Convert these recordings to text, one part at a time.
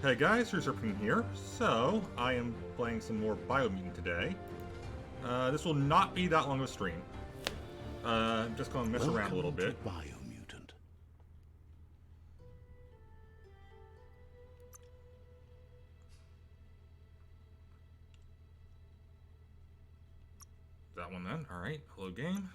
Hey guys, here's Erping here. So, I am playing some more Mutant today. This will not be that long of a stream. I'm just going to mess around a little bit. Biomutant. That one then. Alright, hello game.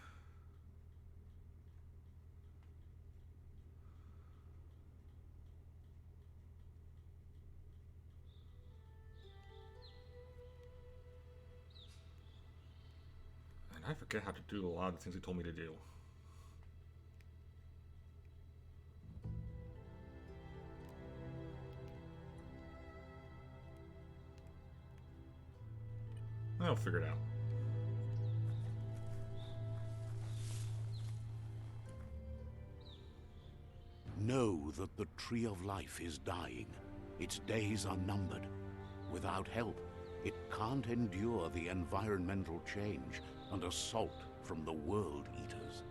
And I forget how to do a lot of the things he told me to do. I'll figure it out. Know that the Tree of Life is dying. Its days are numbered. Without help, it can't endure the environmental change and assault from the World Eaters.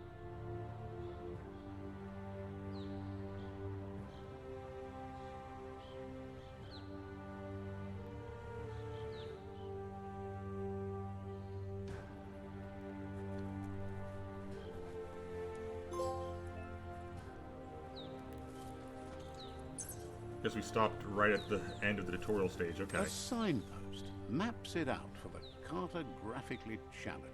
Guess we stopped right at the end of the tutorial stage, okay. A signpost maps it out for the cartographically challenged.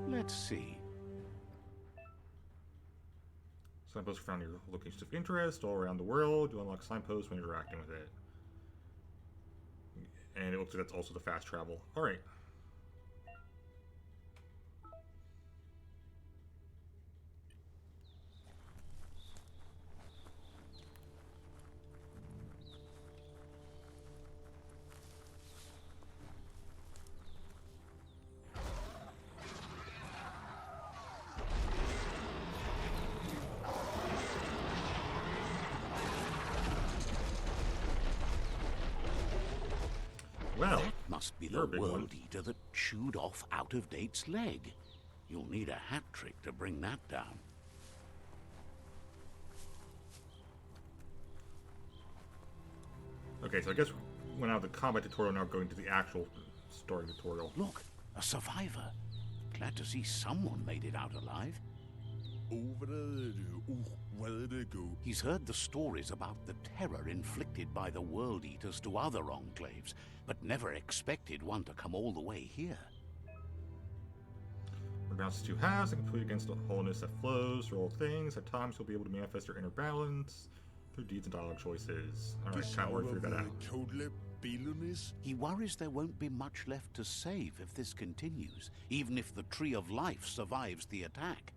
Let's see. Signposts found your locations of interest all around the world. You unlock signposts when interacting with it. And it looks like that's also the fast travel. Alright. Well, That must be you're the a big one. World Eater that chewed off Out-of-Date's leg. You'll need a hat trick to bring that down. Okay, so I guess we went out of the combat tutorial, now going to the actual story tutorial. Look, a survivor. Glad to see someone made it out alive. He's heard the stories about the terror inflicted by the World Eaters to other enclaves, but never expected one to come all the way here. Renounce two halves and complete against the wholeness that flows through all things. At times, you'll be able to manifest your inner balance through deeds and dialogue choices. Alright, can't worry, figure that out. He worries there won't be much left to save if this continues, even if the Tree of Life survives the attack.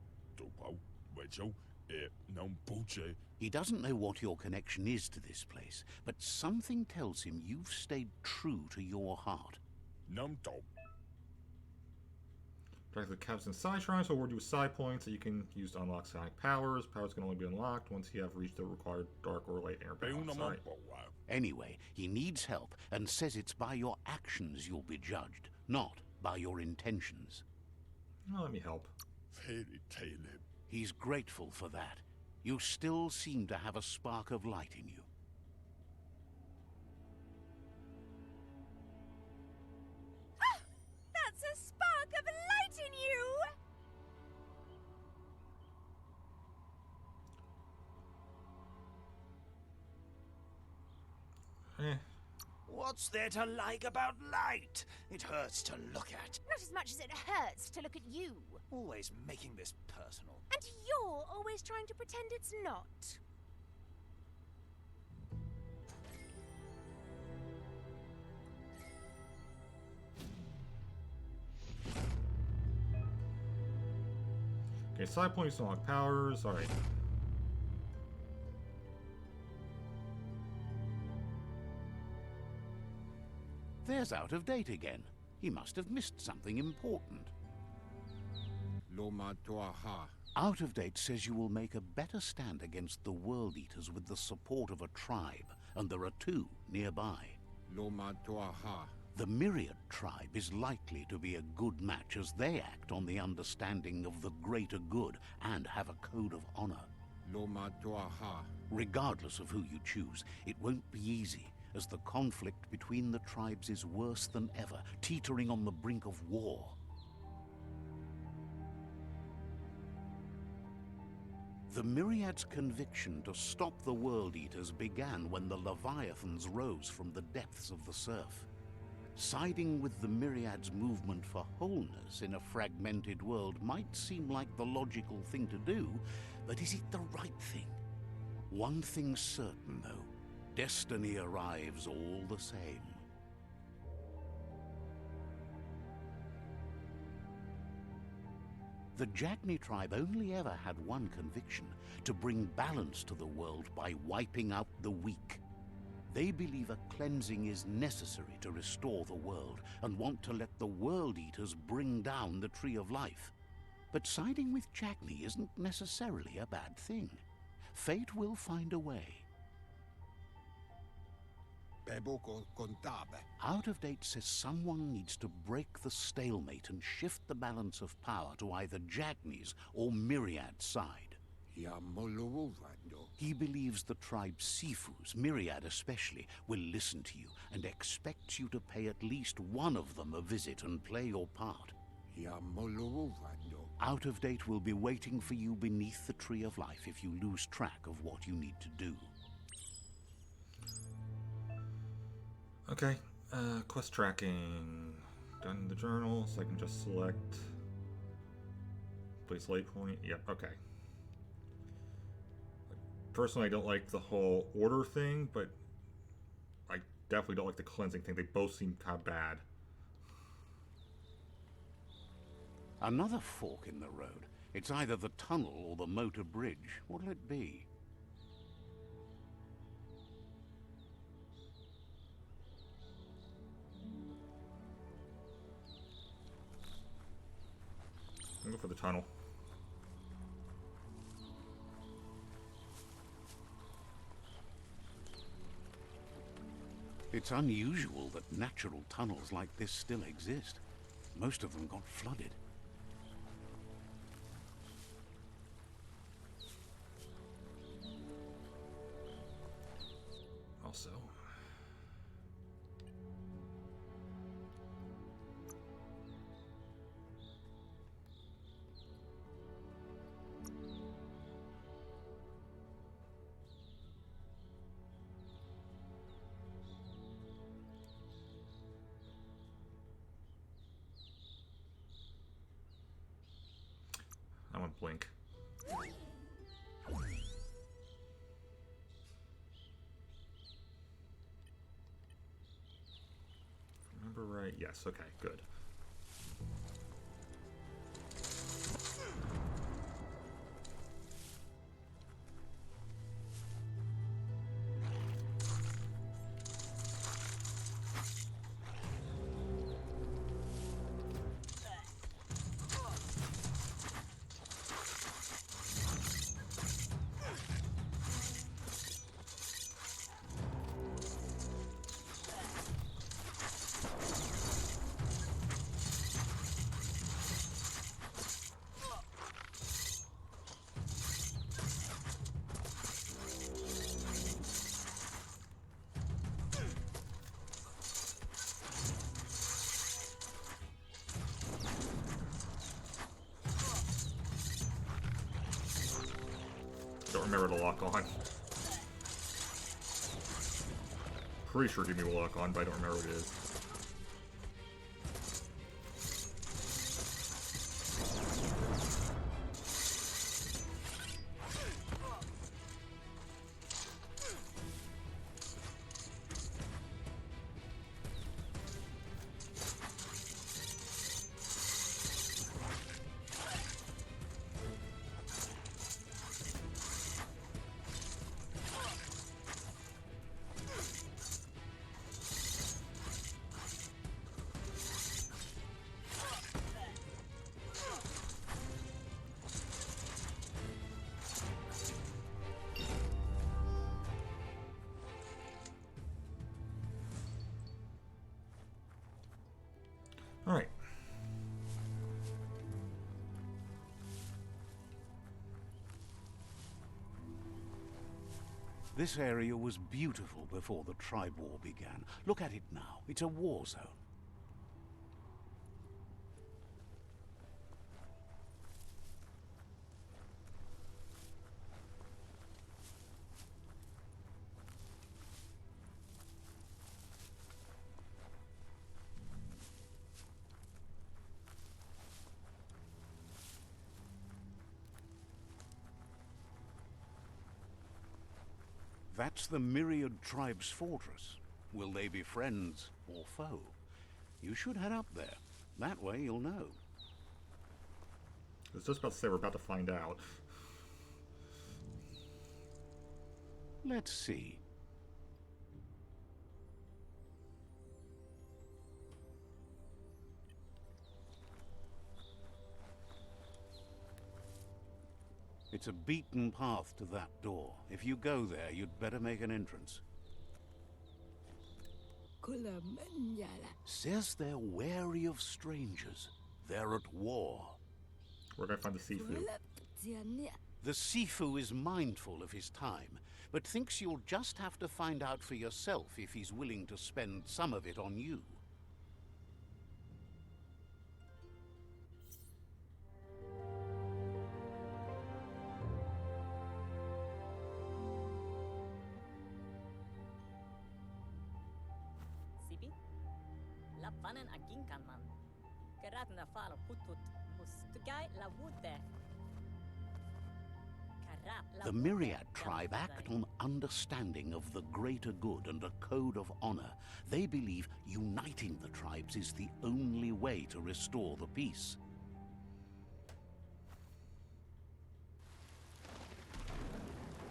He doesn't know what your connection is to this place, but something tells him you've stayed true to your heart. Drag the cabs and side shrines will award you with side points that you can use to unlock psionic powers. Powers can only be unlocked once you have reached the required dark or light inner balance. Alright. Anyway, he needs help and says it's by your actions you'll be judged, not by your intentions. Well, let me help. He's grateful for that. You still seem to have a spark of light in you. That's a spark of light in you! Eh. What's there to like about light? It hurts to look at. Not as much as it hurts to look at you. Always making this personal. And you're always trying to pretend it's not. Okay, side points to unlock powers. Alright. There's Out of Date again. He must have missed something important. Out of Date says you will make a better stand against the World Eaters with the support of a tribe, and there are two nearby. The Myriad tribe is likely to be a good match as they act on the understanding of the greater good and have a code of honor. Regardless of who you choose, it won't be easy, as the conflict between the tribes is worse than ever, teetering on the brink of war. The Myriad's conviction to stop the World Eaters began when the Leviathans rose from the depths of the surf. Siding with the Myriad's movement for wholeness in a fragmented world might seem like the logical thing to do, but is it the right thing? One thing's certain, though. Destiny arrives all the same. The Jagni tribe only ever had one conviction: to bring balance to the world by wiping out the weak. They believe a cleansing is necessary to restore the world, and want to let the World Eaters bring down the Tree of Life. But siding with Jagni isn't necessarily a bad thing. Fate will find a way. Out of Date says someone needs to break the stalemate and shift the balance of power to either Jagni's or Myriad's side. He believes the tribe's Sifus, Myriad especially, will listen to you and expects you to pay at least one of them a visit and play your part. Out of Date will be waiting for you beneath the Tree of Life if you lose track of what you need to do. Okay, quest tracking. Done in the journal, so I can just select place late point. Yep, okay. Personally, I don't like the whole order thing, but I definitely don't like the cleansing thing. They both seem kind of bad. Another fork in the road. It's either the tunnel or the motor bridge. What'll it be? I'll go for the tunnel. It's unusual that natural tunnels like this still exist. Most of them got flooded. Also, I want blink. Remember right? Yes, okay, good. Don't remember to lock on. Pretty sure give me a lock on, but I don't remember what it is. Alright. This area was beautiful before the tribe war began. Look at it now. It's a war zone. That's the Myriad Tribe's fortress. Will they be friends or foe? You should head up there. That way you'll know. I was just about to say we're about to find out. Let's see. It's a beaten path to that door. If you go there, you'd better make an entrance. Says they're wary of strangers. They're at war. We're gonna find the Sifu. The Sifu is mindful of his time, but thinks you'll just have to find out for yourself if he's willing to spend some of it on you. The Myriad tribe act on understanding of the greater good and a code of honor. They believe uniting the tribes is the only way to restore the peace.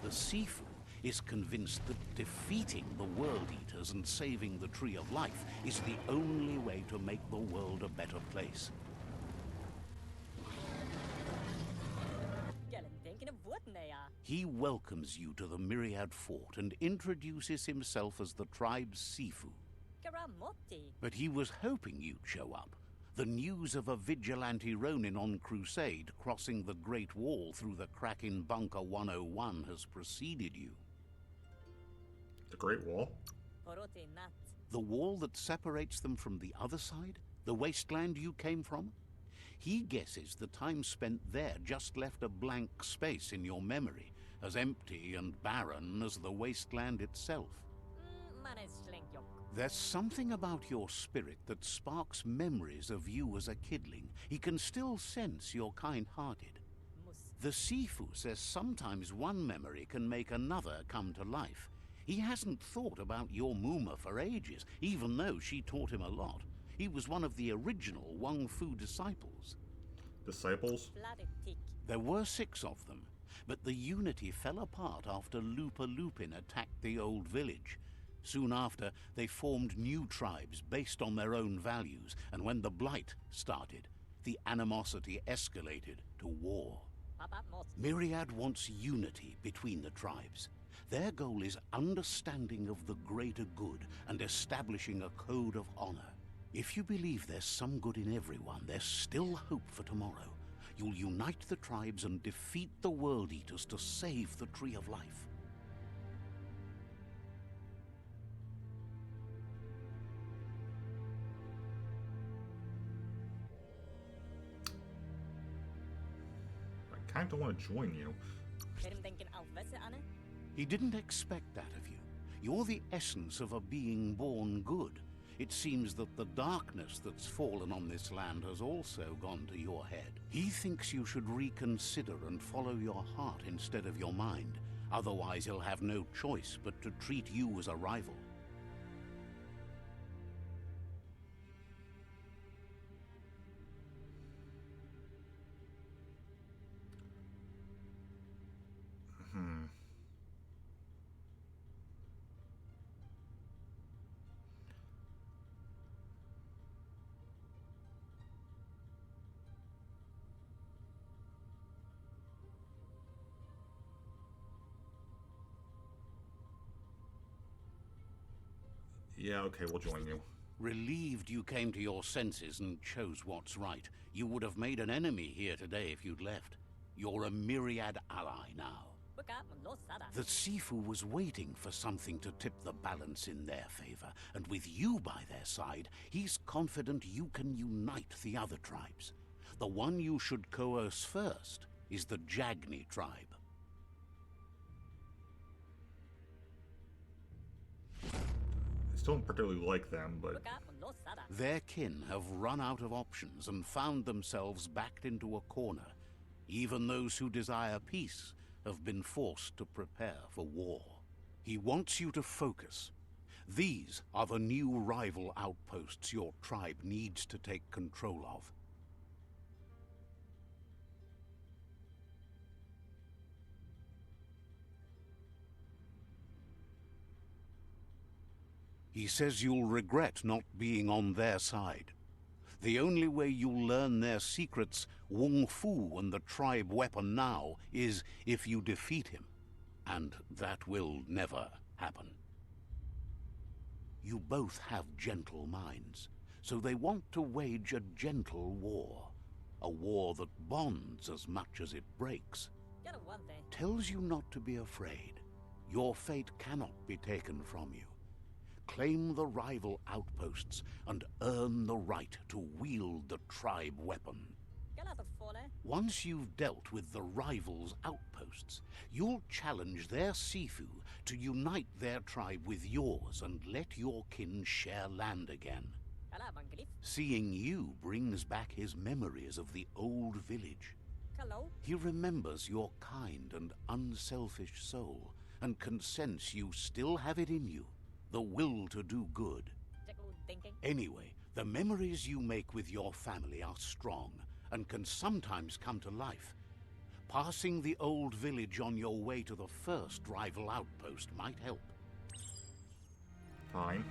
The Sifu is convinced that defeating the World Eaters and saving the Tree of Life is the only way to make the world a better place. He welcomes you to the Myriad Fort and introduces himself as the tribe's Sifu. But he was hoping you'd show up. The news of a vigilante Ronin on crusade crossing the Great Wall through the crack in Bunker 101 has preceded you. The Great Wall? The wall that separates them from the other side? The wasteland you came from? He guesses the time spent there just left a blank space in your memory, as empty and barren as the wasteland itself. There's something about your spirit that sparks memories of you as a kidling. He can still sense you're kind-hearted. The Sifu says sometimes one memory can make another come to life. He hasn't thought about your Muma for ages, even though she taught him a lot. He was one of the original Wang Fu disciples. Disciples? There were 6 of them, but the unity fell apart after Lupa Lupin attacked the old village. Soon after, they formed new tribes based on their own values, and when the Blight started, the animosity escalated to war. Myriad wants unity between the tribes. Their goal is understanding of the greater good and establishing a code of honor. If you believe there's some good in everyone, there's still hope for tomorrow. You'll unite the tribes and defeat the World Eaters to save the Tree of Life. I kind of want to join you. He didn't expect that of you. You're the essence of a being born good. It seems that the darkness that's fallen on this land has also gone to your head. He thinks you should reconsider and follow your heart instead of your mind. Otherwise, he'll have no choice but to treat you as a rival. Yeah, okay, we'll join you. Relieved you came to your senses and chose what's right. You would have made an enemy here today if you'd left. You're a Myriad ally now. The Sifu was waiting for something to tip the balance in their favor, and with you by their side, he's confident you can unite the other tribes. The one you should coerce first is the Jagni tribe. I still don't particularly like them, but... Their kin have run out of options and found themselves backed into a corner. Even those who desire peace have been forced to prepare for war. He wants you to focus. These are the new rival outposts your tribe needs to take control of. He says you'll regret not being on their side. The only way you'll learn their secrets, Wung Fu and the tribe weapon now, is if you defeat him. And that will never happen. You both have gentle minds, so they want to wage a gentle war. A war that bonds as much as it breaks. Tells you not to be afraid. Your fate cannot be taken from you. Claim the rival outposts and earn the right to wield the tribe weapon. Once you've dealt with the rivals' outposts, you'll challenge their Sifu to unite their tribe with yours and let your kin share land again. Seeing you brings back his memories of the old village. He remembers your kind and unselfish soul and can sense you still have it in you. The will to do good. Anyway, the memories you make with your family are strong and can sometimes come to life. Passing the old village on your way to the first rival outpost might help. Fine.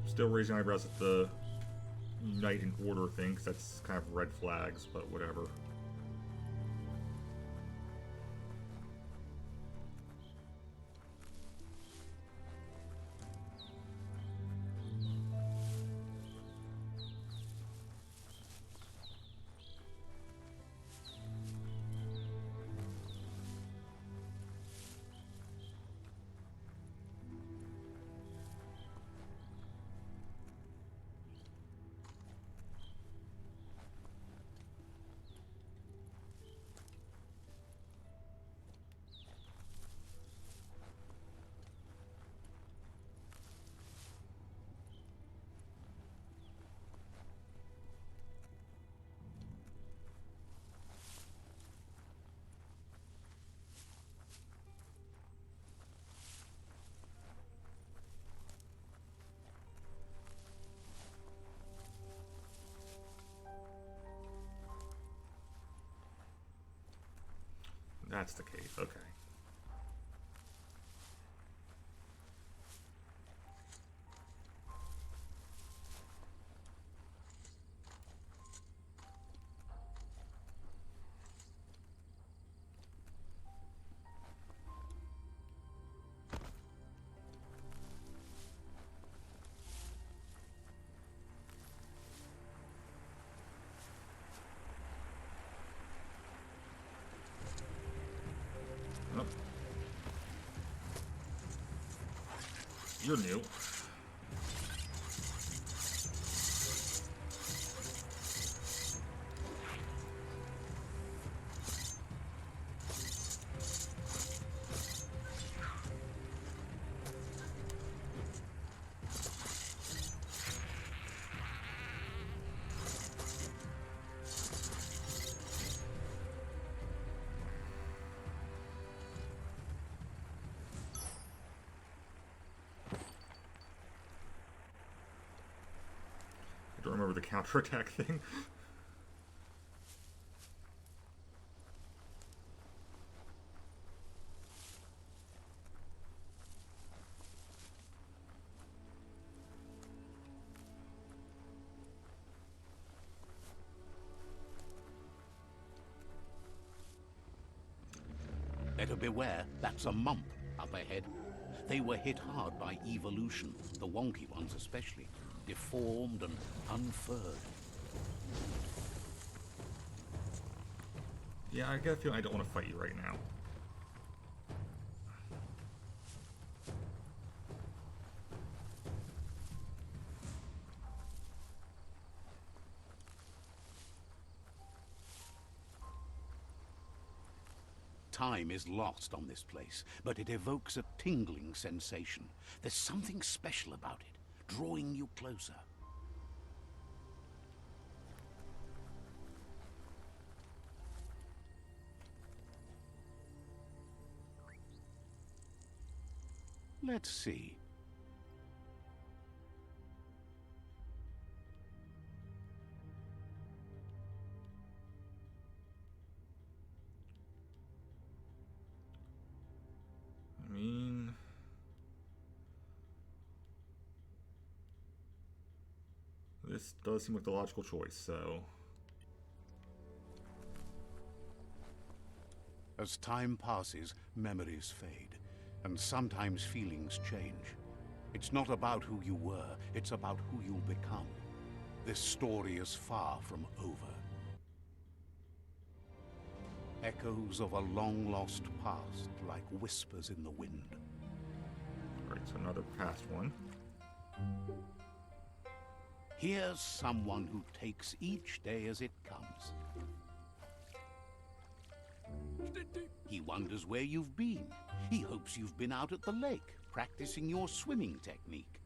Still raising eyebrows at the Unite in Order thing, because that's kind of red flags, but whatever. That's the case, okay. Oh. You're new. I don't remember the counterattack thing. Better beware, that's a mump up ahead. They were hit hard by evolution, the wonky ones especially, deformed and unfurred. Yeah, I get a feeling I don't want to fight you right now. Time is lost on this place, but it evokes a tingling sensation. There's something special about it, drawing you closer. Let's see. I mean... this does seem like the logical choice, so... As time passes, memories fade, and sometimes feelings change. It's not about who you were, it's about who you'll become. This story is far from over. Echoes of a long-lost past, like whispers in the wind. Alright, so another past one. Here's someone who takes each day as it comes. He wonders where you've been. He hopes you've been out at the lake, practicing your swimming technique.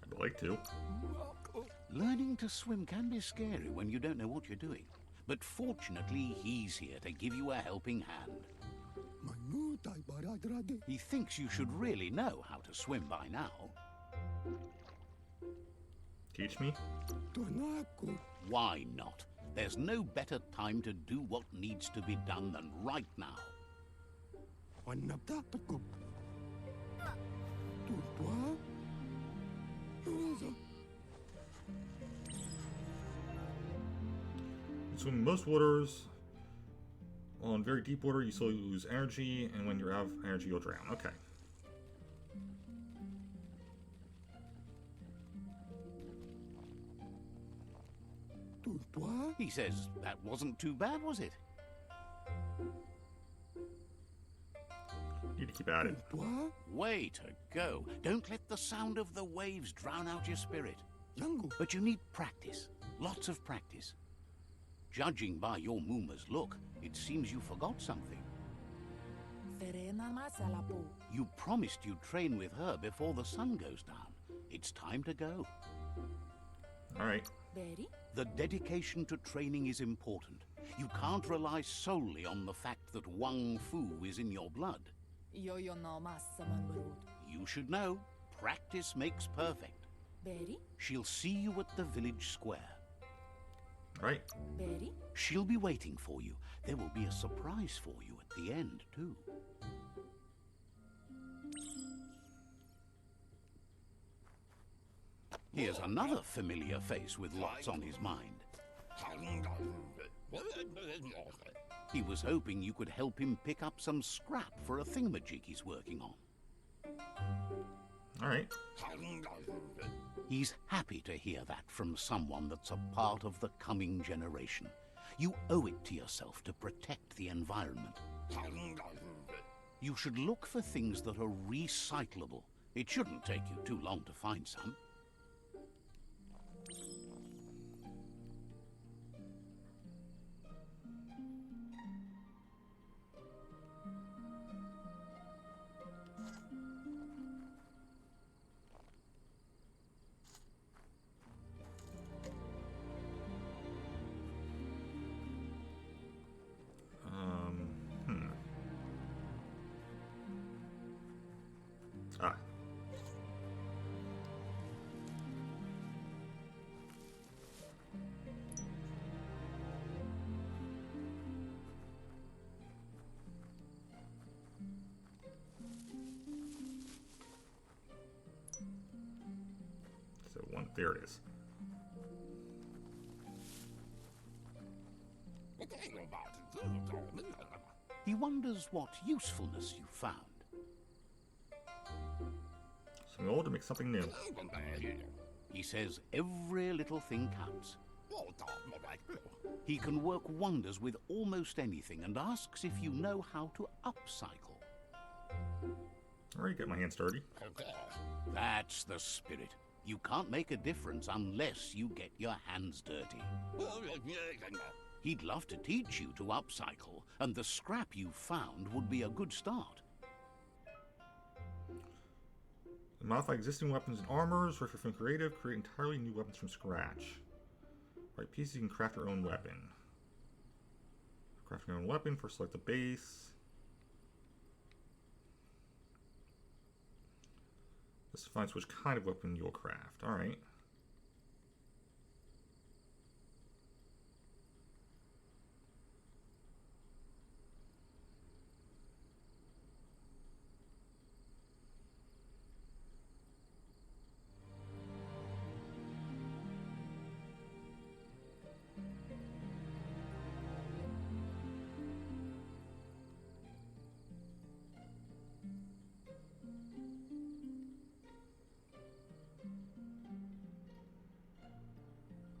I'd like to. Learning to swim can be scary when you don't know what you're doing. But fortunately, he's here to give you a helping hand. He thinks you should really know how to swim by now. Teach me? Why not? There's no better time to do what needs to be done than right now. You swim in most waters. While in very deep water, you slowly lose energy, and when you're out of energy, you'll drown. Okay. He says that wasn't too bad, was it? Need to keep at it. Way to go. Don't let the sound of the waves drown out your spirit. But you need practice. Lots of practice. Judging by your Mooma's look, it seems you forgot something. You promised you'd train with her before the sun goes down. It's time to go. Alright. The dedication to training is important. You can't rely solely on the fact that Wang Fu is in your blood. You should know, practice makes perfect. She'll see you at the village square. Right. She'll be waiting for you. There will be a surprise for you at the end, too. Here's another familiar face with lots on his mind. He was hoping you could help him pick up some scrap for a thingamajig he's working on. Alright. He's happy to hear that from someone that's a part of the coming generation. You owe it to yourself to protect the environment. You should look for things that are recyclable. It shouldn't take you too long to find some. Ah. So there it is. He wonders what usefulness you found. Something old to make something new. He says every little thing counts. He can work wonders with almost anything and asks if you know how to upcycle. Alright, get my hands dirty. That's the spirit. You can't make a difference unless you get your hands dirty. He'd love to teach you to upcycle, and the scrap you found would be a good start. Modify existing weapons and armors, or if you're feeling creative, create entirely new weapons from scratch. Right, pieces you can craft your own weapon. Craft your own weapon, first select the base. This defines which kind of weapon you'll craft. Alright.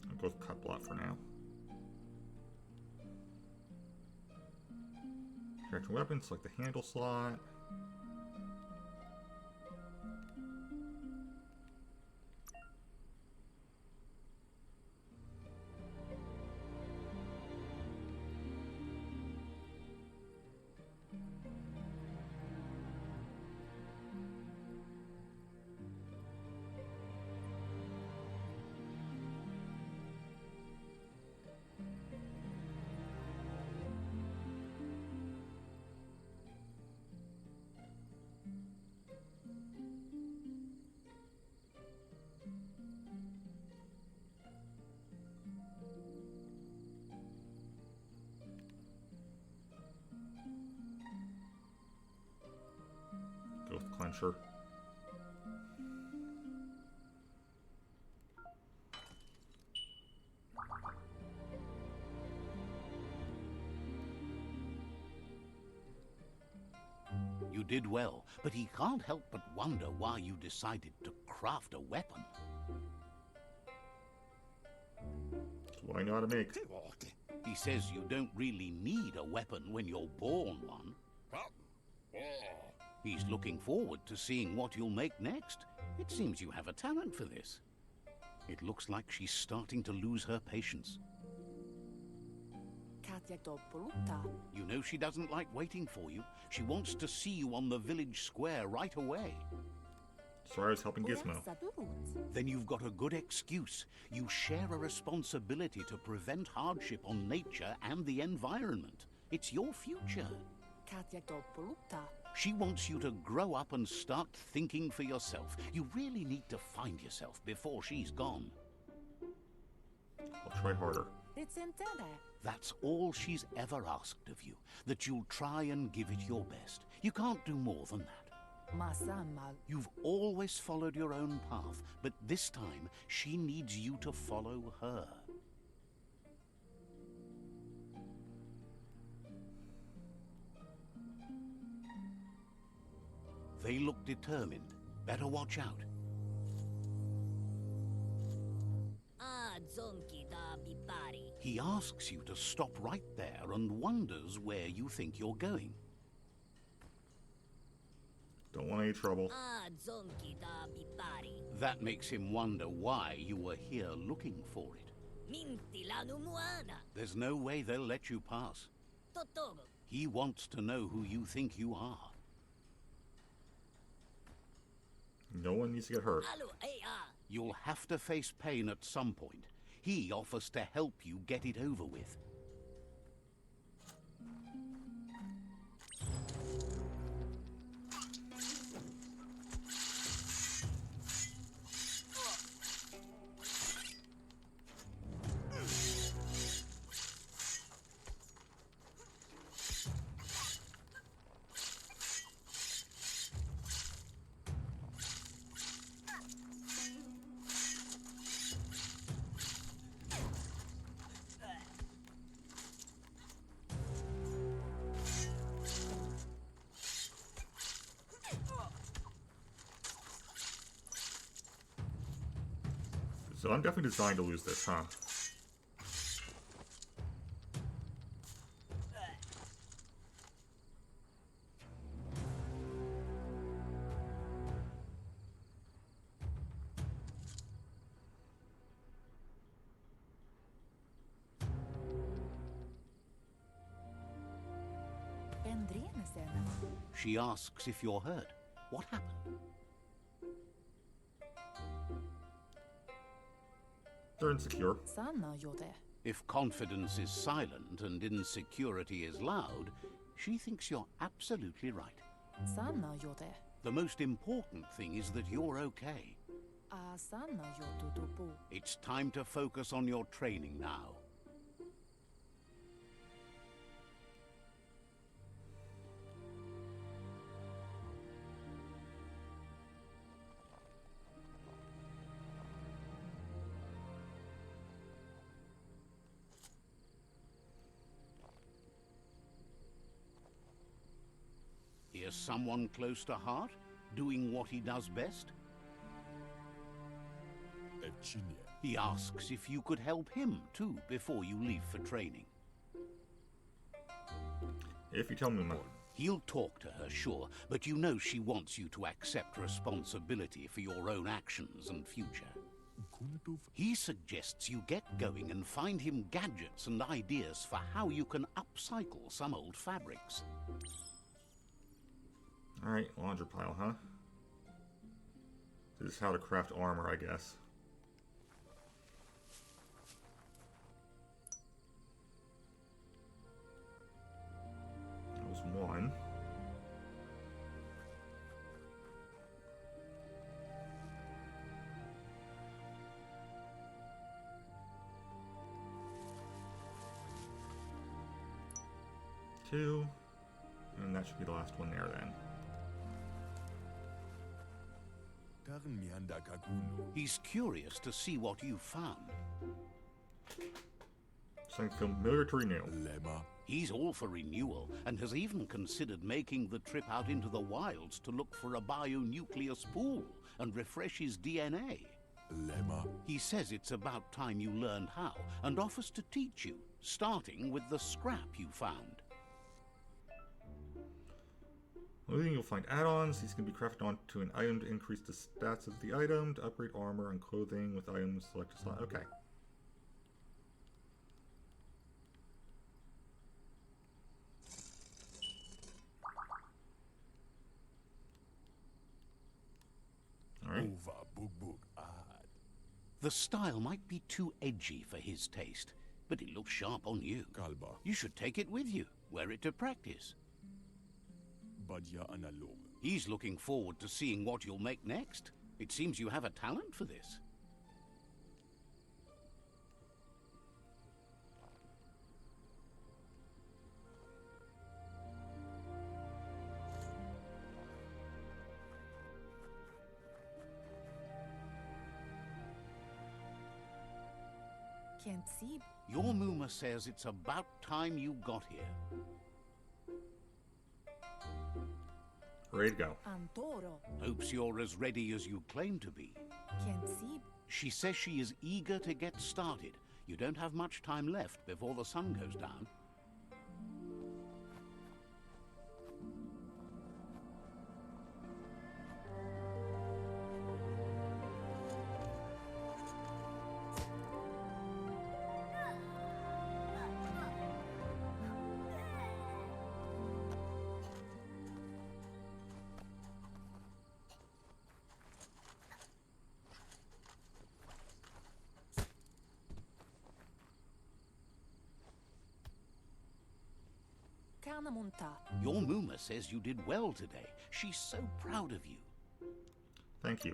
I'll go with cut block for now. Character weapon, select the handle slot. Go with clencher. You did well, but he can't help but wonder why you decided to craft a weapon. That's what I know how to make. He says you don't really need a weapon when you're born one. He's looking forward to seeing what you'll make next. It seems you have a talent for this. It looks like she's starting to lose her patience. You know she doesn't like waiting for you. She wants to see you on the village square right away. Sorry I was helping Gizmo. Then you've got a good excuse. You share a responsibility to prevent hardship on nature and the environment. It's your future. She wants you to grow up and start thinking for yourself. You really need to find yourself before she's gone. I'll try harder. That's all she's ever asked of you, that you'll try and give it your best. You can't do more than that. You've always followed your own path, but this time she needs you to follow her. They look determined. Better watch out. He asks you to stop right there and wonders where you think you're going. Don't want any trouble. That makes him wonder why you were here looking for it. There's no way they'll let you pass. He wants to know who you think you are. No one needs to get hurt. You'll have to face pain at some point. He offers to help you get it over with. So I'm definitely designed to lose this, huh? She asks if you're hurt. What happened? They're insecure. If confidence is silent and insecurity is loud, she thinks you're absolutely right. The most important thing is that you're okay. It's time to focus on your training now. Here's someone close to heart, doing what he does best. He asks if you could help him, too, before you leave for training. If you tell me more. He'll talk to her, sure, but you know she wants you to accept responsibility for your own actions and future. He suggests you get going and find him gadgets and ideas for how you can upcycle some old fabrics. Alright, laundry pile, huh? This is how to craft armor, I guess. That was one. Two. And that should be the last one there then. He's curious to see what you've found. Something familiar to renew. He's all for renewal, and has even considered making the trip out into the wilds to look for a bionucleus pool and refresh his DNA. He says it's about time you learned how, and offers to teach you, starting with the scrap you found. Then you'll find add-ons. These can be crafted onto an item to increase the stats of the item, to upgrade armor and clothing with items selected slot. Okay. Alright. The style might be too edgy for his taste, but it looks sharp on you. You should take it with you, wear it to practice. He's looking forward to seeing what you'll make next. It seems you have a talent for this. Your Muma says it's about time you got here. Ready to go. Hopes you're as ready as you claim to be. She says she is eager to get started. You don't have much time left before the sun goes down. Your Muma says you did well today. She's so proud of you. Thank you.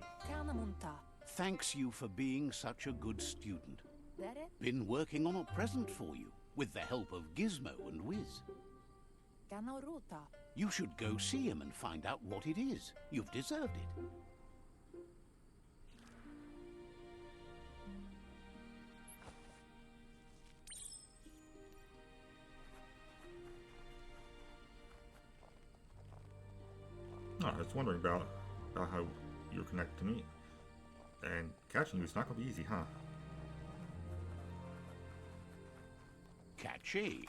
Thanks you for being such a good student. Been working on a present for you, with the help of Gizmo and Wiz. You should go see him and find out what it is. You've deserved it. Oh, I was wondering about how you're connected to me. And catching you is not going to be easy, huh? Catchy.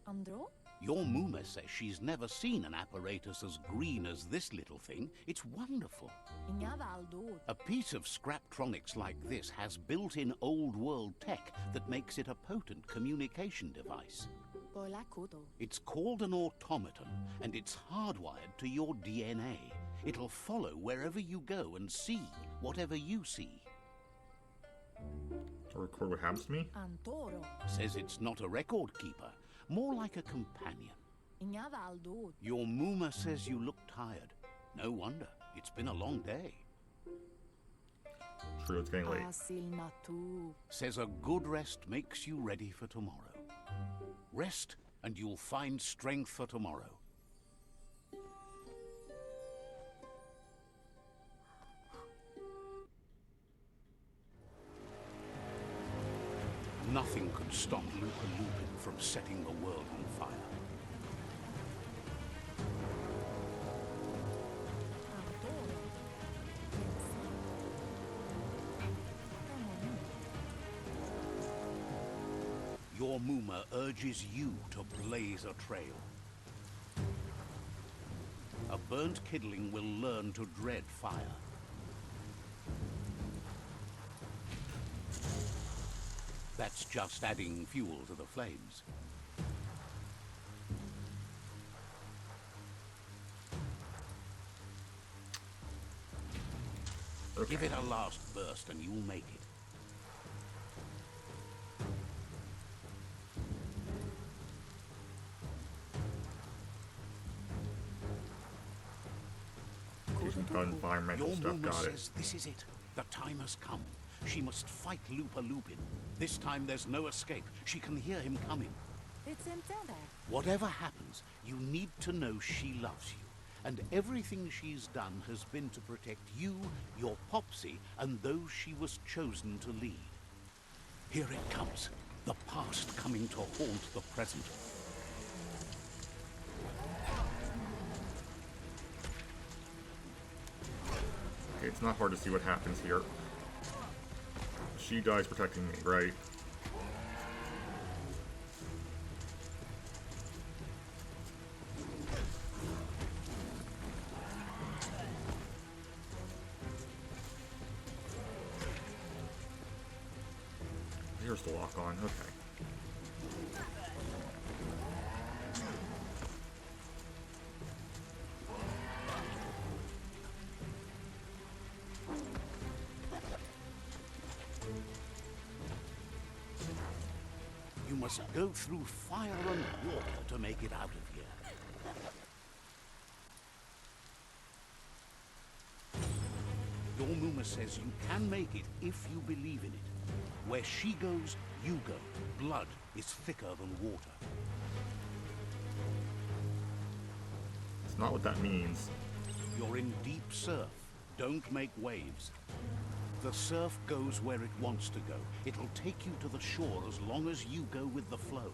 Andro? Your Muma says she's never seen an apparatus as green as this little thing. It's wonderful. A piece of Scraptronics like this has built-in old-world tech that makes it a potent communication device. It's called an automaton, and it's hardwired to your DNA. It'll follow wherever you go and see whatever you see. To record what happens to me? Says it's not a record keeper, more like a companion. Your Muma says you look tired. No wonder. It's been a long day. True, it's getting late. Says a good rest makes you ready for tomorrow. Rest, and you'll find strength for tomorrow. Nothing could stop Lupa Lupin from setting the world on fire. Your Muma urges you to blaze a trail. A burnt kidling will learn to dread fire. That's just adding fuel to the flames. Okay. Give it a last burst and you'll make it. Using environmental Your stuff, Muma got it. says this is it. The time has come. She must fight Lupa Lupin. This time there's no escape. She can hear him coming. Whatever happens, you need to know she loves you. And everything she's done has been to protect you, your Popsy, and those she was chosen to lead. Here it comes. The past coming to haunt the present. Okay, it's not hard to see what happens here. She dies protecting me, right? Here's the lock on, okay. You must go through fire and water to make it out of here. Your Muma says you can make it if you believe in it. Where she goes, you go. Blood is thicker than water. It's not what that means. You're in deep surf. Don't make waves. The surf goes where it wants to go. It'll take you to the shore as long as you go with the flow.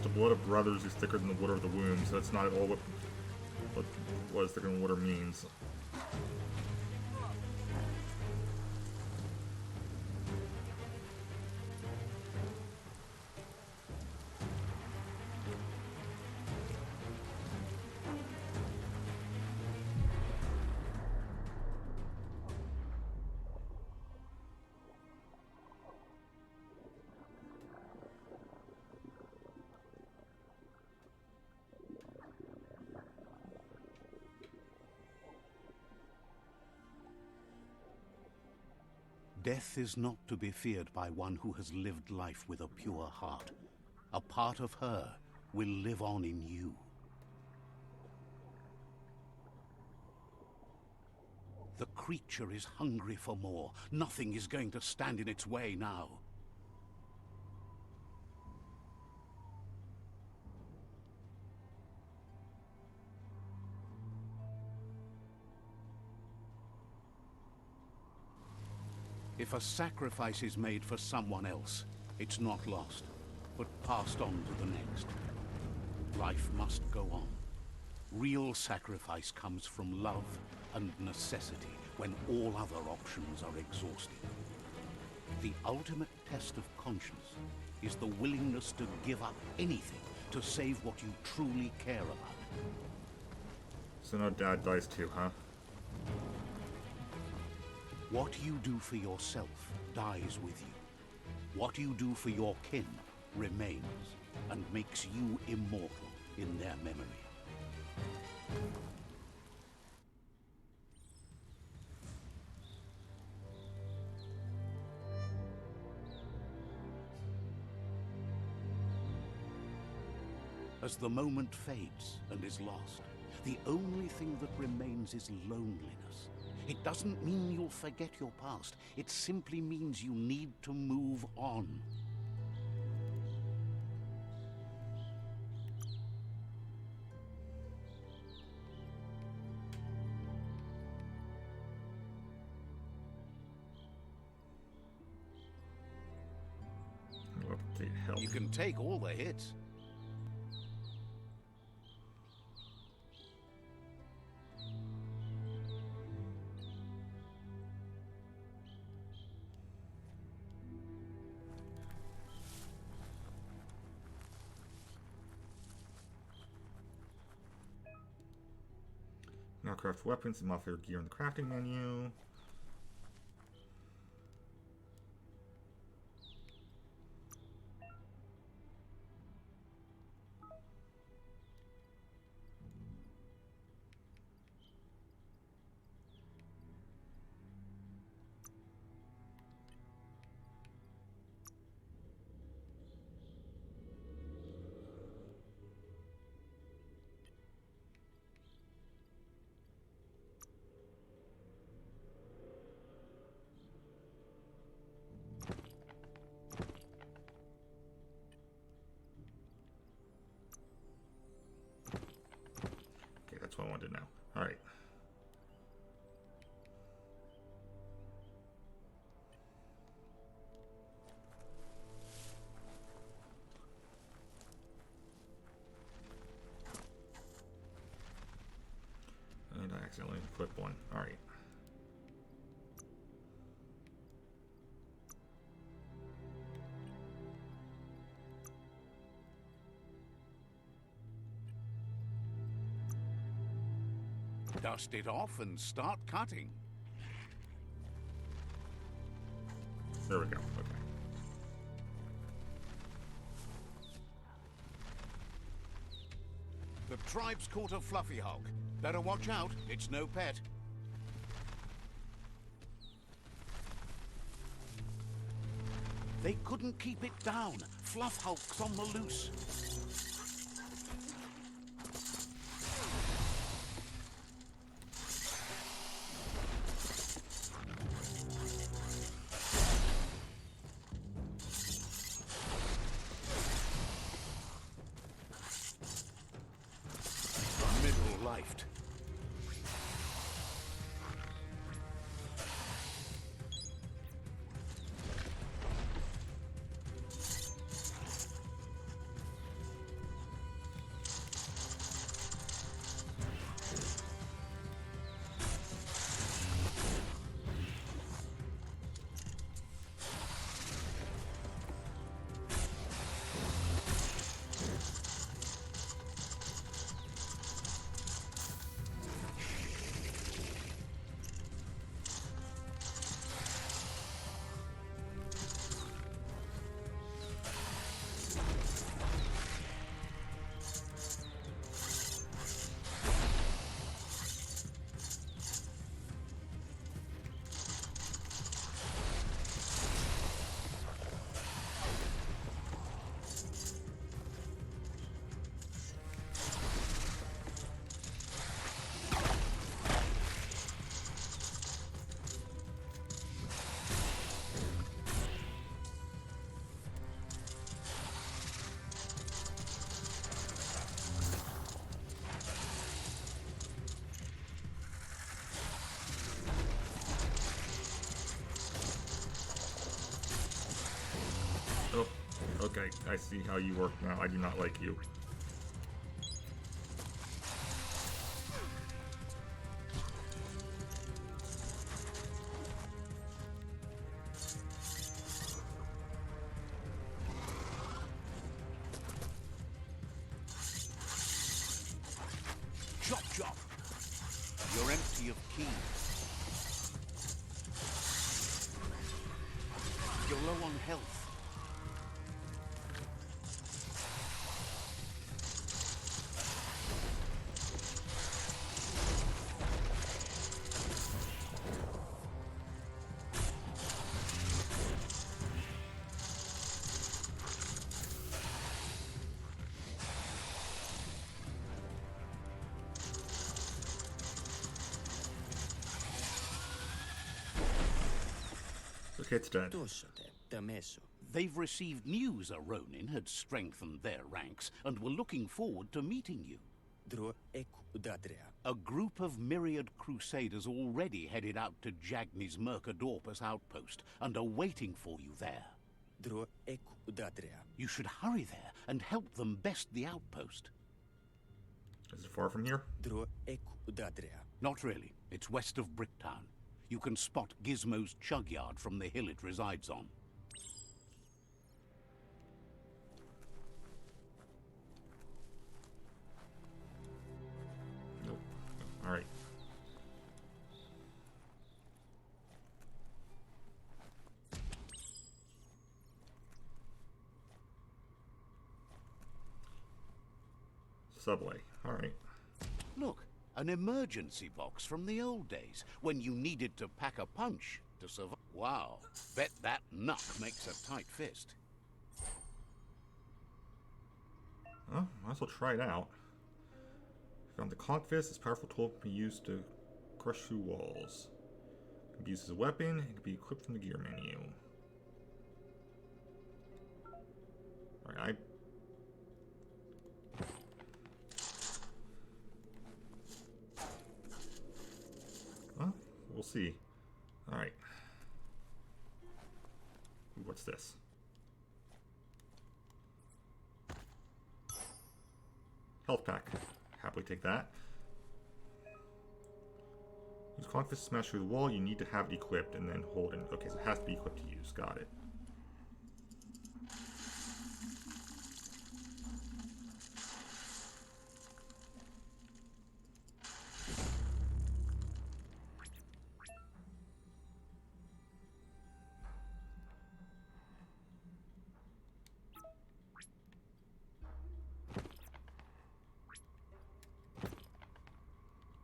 The blood of brothers is thicker than the water of the womb, so that's not at all what blood is thicker than water means. Death is not to be feared by one who has lived life with a pure heart. A part of her will live on in you. The creature is hungry for more. Nothing is going to stand in its way now. If If a sacrifice is made for someone else, it's not lost, but passed on to the next. Life must go on. Real sacrifice comes from love and necessity when all other options are exhausted. The ultimate test of conscience is the willingness to give up anything to save what you truly care about. So now Dad dies too, huh? What you do for yourself dies with you. What you do for your kin remains and makes you immortal in their memory. As the moment fades and is lost, the only thing that remains is loneliness. It doesn't mean you'll forget your past. It simply means you need to move on. What the hell? You can take all the hits. Now craft weapons and modify your gear in the crafting menu. Okay, that's what I wanted to know. Alright. And I accidentally equipped one. Alright. Dust it off and start cutting. There we go. Okay. The tribe's caught a fluffy hog. Better watch out, it's no pet. They couldn't keep it down. Fluff hulk's on the loose. Middle-lifed. Okay, I see how you work now. I do not like you. Chop, chop. You're empty of keys. You're low on health. Okay, it's dead. They've received news a Ronin had strengthened their ranks and were looking forward to meeting you. A group of myriad crusaders already headed out to Jagni's Mercadorpus outpost and are waiting for you there. You should hurry there and help them best the outpost. Is it far from here? Not really. It's west of Bricktown. You can spot Gizmo's chug yard from the hill it resides on. Nope. Alright. Subway. Alright. Look, an emergency box from the old days, when you needed to pack a punch to survive. Wow, bet that knuck makes a tight fist. Well, might as well try it out. Found the Conk Fist. This powerful tool can be used to crush through walls. It can be used as a weapon and can be equipped from the gear menu. Alright, well, we'll see. Alright. What's this? Health pack. Happily take that. Use Conk Fist to smash through the wall. You need to have it equipped and then hold it. Okay, so it has to be equipped to use. Got it.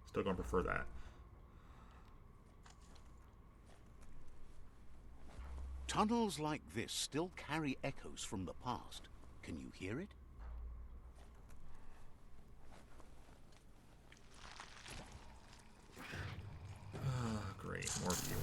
Still gonna prefer that. Tunnels like this still carry echoes from the past. Can you hear it? Great, more of you.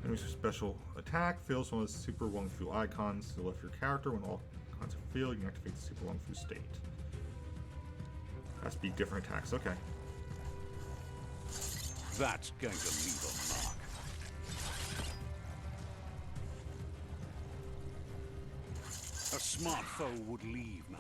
Enemies with special attack fills one of the Super Wung Fu icons to the left of your character. When all icons are filled, you can activate the Super Wung Fu state. Has to be different attacks. Okay. That's going to leave a mark. A smart foe would leave now.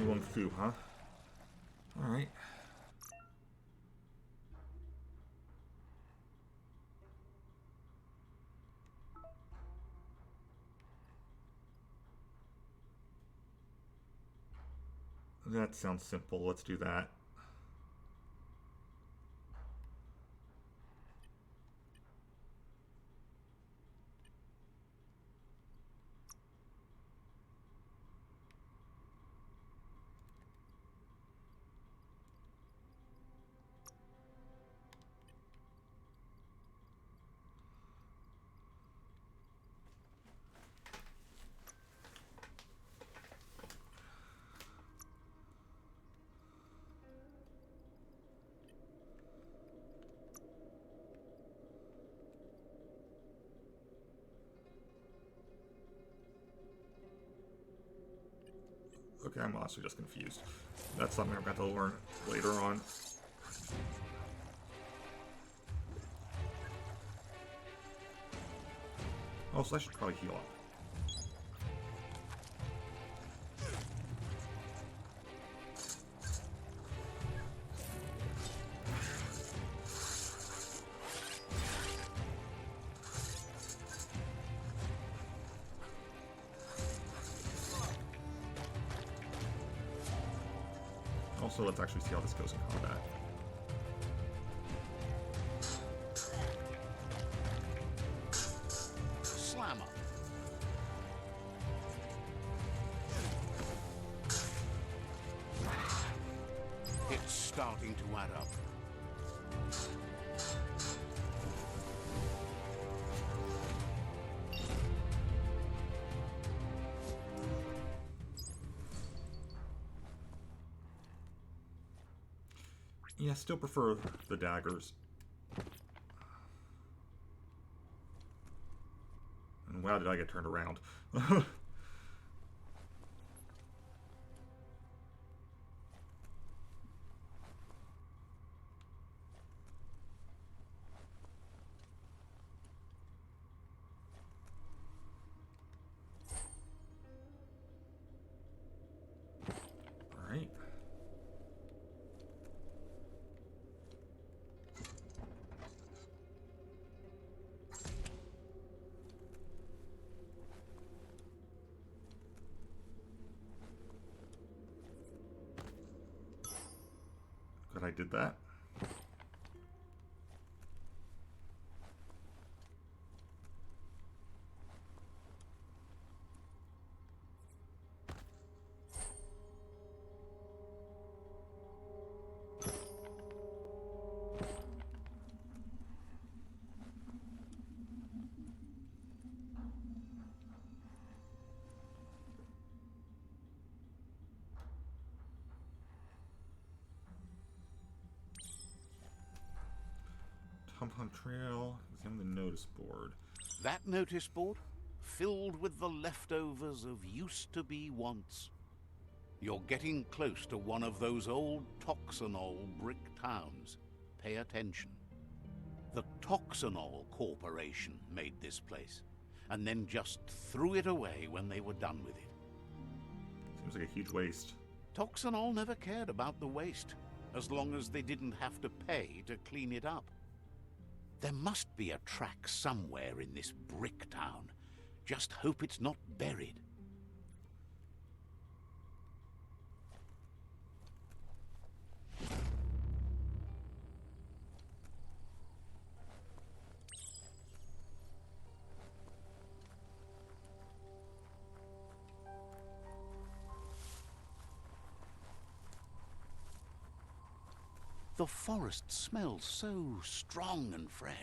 Wung Fu, huh? Alright. That sounds simple. Let's do that. Okay, I'm honestly just confused. That's something I've got to learn later on. Also, I should probably heal up. Also, let's actually see how this goes in combat. Slammer. It's starting to add up. Yeah, still prefer the daggers. And wow, did I get turned around. Alright. Good, I did that. Compound Trail, examine the notice board. That notice board, filled with the leftovers of used-to-be wants. You're getting close to one of those old Toxanol brick towns. Pay attention. The Toxanol Corporation made this place, and then just threw it away when they were done with it. Seems like a huge waste. Toxanol never cared about the waste, as long as they didn't have to pay to clean it up. There must be a track somewhere in this brick town. Just hope it's not buried. The forest smells so strong and fresh.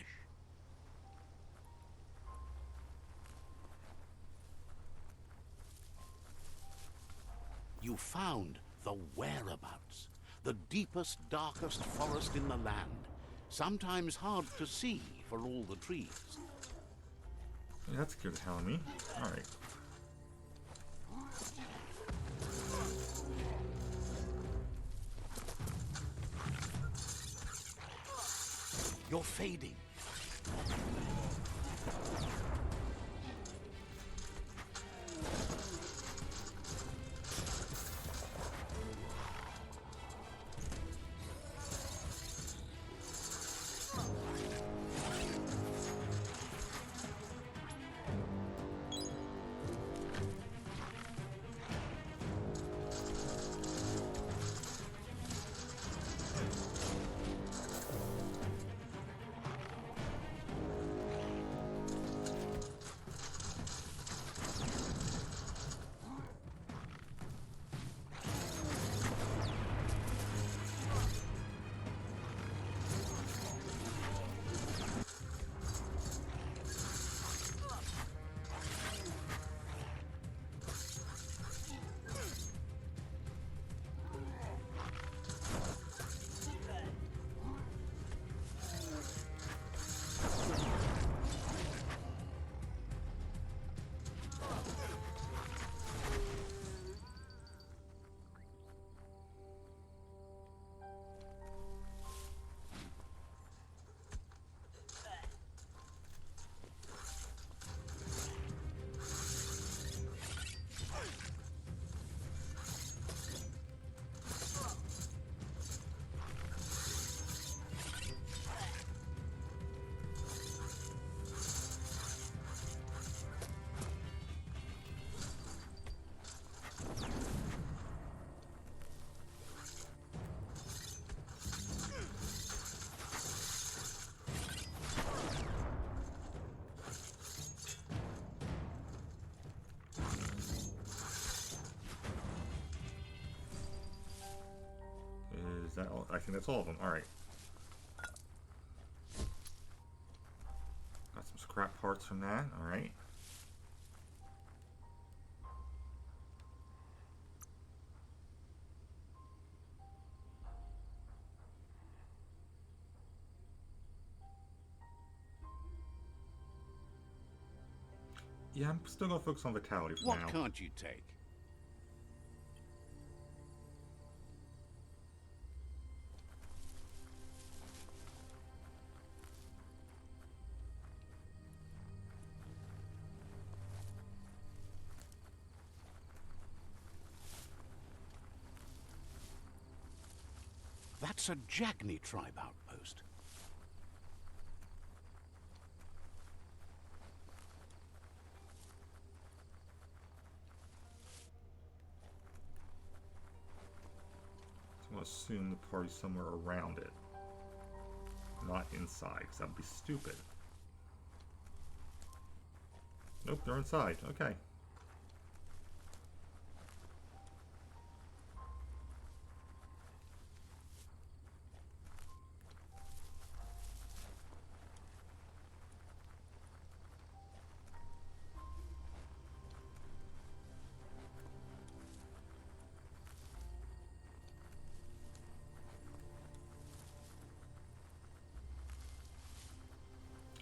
You found the whereabouts, the deepest, darkest forest in the land, sometimes hard to see for all the trees. Yeah, that's good telling me. Alright. You're fading. that all? I think that's all of them. Alright. Got some scrap parts from that. Alright. Yeah, I'm still gonna focus on vitality for now. What can't you take? That's a Jagni tribe outpost. I'm gonna assume the party's somewhere around it. Not inside, because that would be stupid. Nope, they're inside. Okay.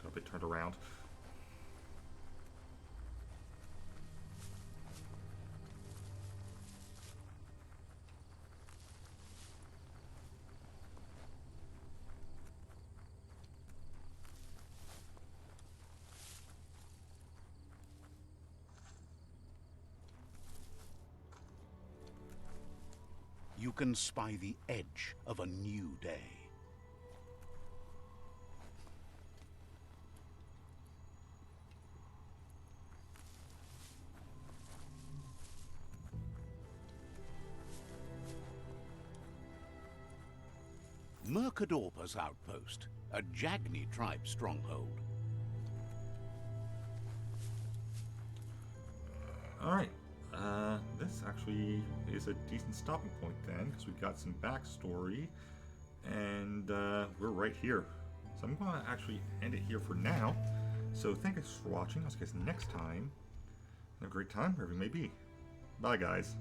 Hope it turned around. You can spy the edge of a new day. Mercadorpa's outpost, a Jagni tribe stronghold. Alright. This actually is a decent stopping point then, because we've got some backstory, and we're right here. So I'm going to actually end it here for now. So thank you for watching. I'll see you guys next time. Have a great time, wherever you may be. Bye, guys.